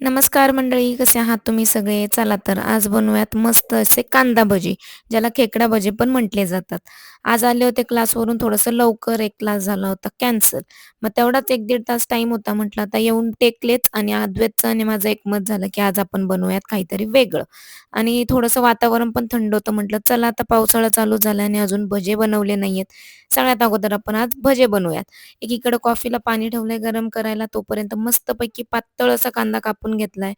नमस्कार मंडळी, कसे आहात तुम्ही सगळे? चला तर आज बनवूयात मस्त असे कांदा भजी, ज्याला खेकडा भजी पण म्हटले जातात. आज आले होते क्लासवरून थोडंसं लवकर, एक क्लास झाला होता कॅन्सल. मग तेवढाच 1-1.5 तास टाईम होता. म्हटलं आता येऊन टेकलेच आणि अद्वैतचं आणि माझं एकमत झालं, की आज आपण बनवूयात काहीतरी वेगळं. आणि थोडंसं वातावरण पण थंड होतं. म्हटलं चला आता पावसाळा चालू झाला आणि अजून भजे बनवले नाहीयेत. सगळ्यात अगोदर आपण आज भजे बनवूयात. एकीकडे कॉफीला पाणी ठेवलंय गरम करायला, तोपर्यंत मस्तपैकी पातळ असा कांदा कापून घेतलाय.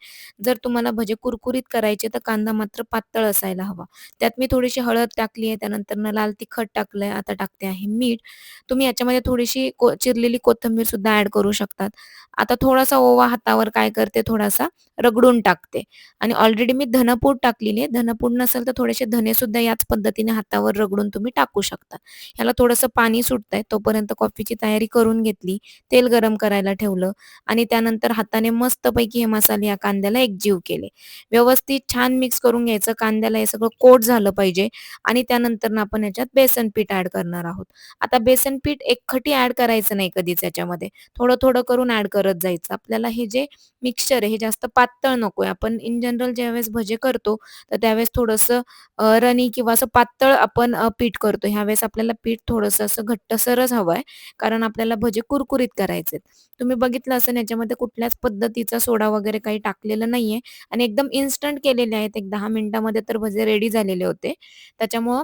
जर तुम्हाला भजे कुरकुरीत करायचे तर कांदा मात्र पातळ असायला हवा. त्यात मी थोडीशी हळद टाकली आहे, त्यानंतरनं लाल तिखट टाकलंय, आता टाकते आहे मीठ. तुम्ही याच्यामध्ये थोडीशी चिरलेली कोथिंबीर सुद्धा ॲड करू शकतात. आता थोडासा ओवा हातावर काय करते, थोडासा रगडून टाकते आणि ऑलरेडी मी धनपूड टाकलेली आहे. धनपूड नसेल तर थोडेसे धने सुद्धा याच पद्धतीने हातावर रगडून तुम्ही टाकू शकता. ह्याला थोडंसं पाणी सुटतंय तोपर्यंत कॉफीची तयारी करून घेतली. तेल गरम करायला ठेवलं आणि त्यानंतर हाताने मस्तपैकी हे मसाले या कांद्याला एकजीव केले. व्यवस्थित छान मिक्स करून घ्यायचं. कांद्याला हे सगळं कोट झालं पाहिजे आणि त्यानंतर आपण याच्यात बेसन पीठ ॲड करणार आहोत. आता बेसन पीठ एकखटी ॲड करायचं नाही कधीच याच्यामध्ये. थोडं-थोडं करून ॲड करत जायचं. आपल्याला हे जे मिक्सचर आहे हे जास्त पातळ नकोय. आपण इन जनरल ज्यावेळेस भजे करतो, तर त्यावेळेस थोडंसं रनी किंवा असं पातळ आपण पीठ करतो. ह्यावेळेस आपल्याला पीठ थोडंसं असं घट्टसरच हवं आहे, कारण आपल्याला भजे कुरकुरीत करायचेत. तुम्ही बघितलं असेल याच्यामध्ये कुठल्याच पद्धतीचा सोडा वगैरे काही टाकलेलं नाहीये आणि एकदम इन्स्टंट केलेले आहेत. एक 10 मिनिटामध्ये तर भजे रेडी झालेले होते. त्याच्यामुळं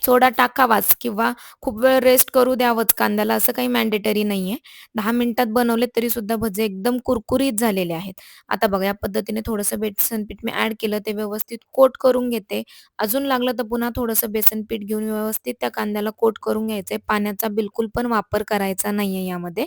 सोडा टाकावाच किंवा खूप वेळ रेस्ट करू द्यावंच कांद्याला असं काही मॅन्डेटरी नाहीये. 10 मिनिटात बनवले तरी सुद्धा भजे एकदम कुरकुरीत झालेले आहेत. आता बघा या पद्धतीने थोडंसं बेसन पीठ मी ॲड केलं, ते व्यवस्थित कोट करून घेते. अजून लागलं तर पुन्हा थोडंसं बेसन पीठ घेऊन व्यवस्थित त्या कांद्याला कोट करून घ्यायचंय. पाण्याचा बिलकुल पण वापर करायचा नाहीये यामध्ये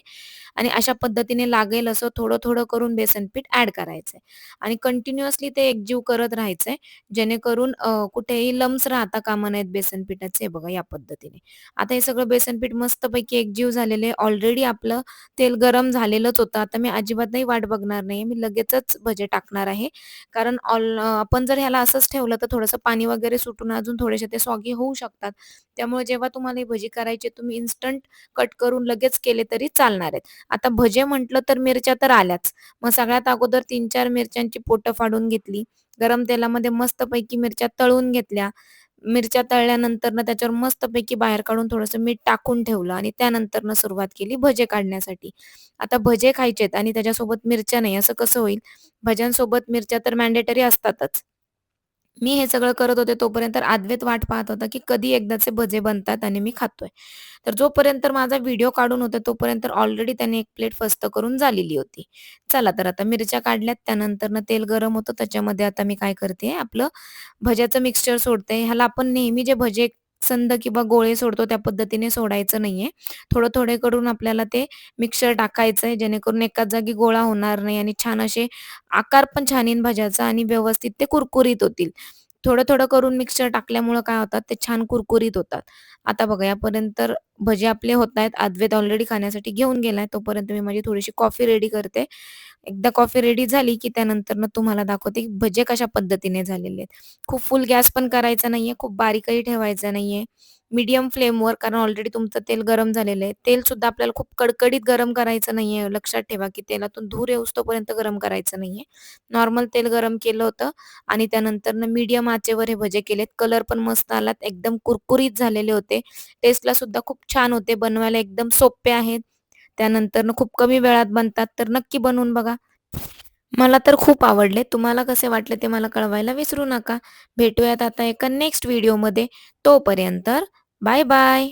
आणि अशा पद्धतीने लागेल असं थोडं-थोडं करून बेसन पीठ ॲड करायचंय आणि कंटिन्युअसली ते एकजीव करत राहायचंय. जेणेकरून कुठेही लम्स राहता कामा नयेत बेसन पिठाचे. हे बघा या पद्धतीने. आता हे सगळं बेसन पीठ मस्तपैकी एकजीव झालेले आहे. ऑलरेडी आपलं तेल गरम झालेलंच होतं. आता मी अजिबातही वाट बघणार नाहीये. मी लगेचच भजे टाकणार आहे. कारण आपण जर ह्याला असंच ठेवलं तर थोडंसं पाणी वगैरे सुटून अजून थोडेसे ते सॉगी होऊ शकतात. त्यामुळे जेव्हा तुम्हाला ही भजी करायची तुम्ही इन्स्टंट कट करून लगेच केले तरी चालणार आहेत. आता भजे म्हटलं तर मिरच्या तर आल्याच. मग सगळ्यात अगोदर 3-4 मिरच्यांची पोटं फाडून घेतली. गरम तेलामध्ये मस्तपैकी मिरच्या तळून घेतल्या. मिरच्या तळल्यानंतरनं त्याच्यावर मस्तपैकी बाहेर काढून थोडंसं मीठ टाकून ठेवलं आणि त्यानंतरनं सुरुवात केली भजे काढण्यासाठी. आता भजे खायचेत आणि त्याच्यासोबत मिरच्या नाही असं कसं होईल? भज्यांसोबत मिरच्या तर मॅन्डेटरी असतातच. मी हे सगळं करत होते तोपर्यंत अद्वैत वाट पाहत होता, की कधी एकदाचे भजे बनतात आणि मी खातोय. तर जोपर्यंत माझा व्हिडिओ काढून होता तोपर्यंत ऑलरेडी त्याने 1 प्लेट फस्त करून झालेली होती. चला तर आता मिरच्या काढल्यात त्यानंतरनं तेल गरम होतं त्याच्यामध्ये आता मी काय करते आपलं भज्याचं मिक्सचर सोडते. ह्याला आपण नेहमी जे भजे संद किंवा गोळे सोडतो त्या पद्धतीने सोडायचं नाहीये. थोडं-थोडे करून आपल्याला ते मिक्सचर टाकायचंय जेणेकरून एकाच जागी गोळा होणार नाही आणि छान असे आकार पण छान येईन भज्याचा आणि व्यवस्थित ते कुरकुरीत होतील. थोडं-थोडं करून मिक्सचर टाकल्यामुळं काय होतात ते छान कुरकुरीत होतात. आता बघा यापर्यंत भजे आपले होतायत. अद्वैत ऑलरेडी खाण्यासाठी घेऊन गेलाय. तोपर्यंत मी माझी थोडीशी कॉफी रेडी करते. एकदा कॉफी रेडी झाली, की त्यानंतरनं तुम्हाला दाखवते, की भजे कशा पद्धतीने झालेले आहेत. खूप फुल गॅस पण करायचा नाहीये, खूप बारीकही ठेवायचा नाहीये. मीडियम फ्लेमवर कारण ऑलरेडी तुमचं तेल गरम झालेलं आहे. तेलसुद्धा आपल्याला खूप कडकडीत गरम करायचं नाहीये. लक्षात ठेवा, की तेलातून धूर येऊस्तोपर्यंत गरम करायचं नाहीये. नॉर्मल तेल गरम केलं होतं आणि त्यानंतरनं मीडियम आचेवर हे भजे केलेत. कलर पण मस्त आलात. एकदम कुरकुरीत झालेले होते. टेस्टला सुद्धा खूप छान होते. बनवायला एकदम सोपे आहेत. त्यानंतरनं खूप कमी वेळात बनतात. तर नक्की बनवून बघा. मला तर खूप आवडले. तुम्हाला कसे वाटले ते मला कळवायला विसरू नका. भेटूयात आता एका नेक्स्ट व्हिडिओमध्ये. तोपर्यंत बाय बाय.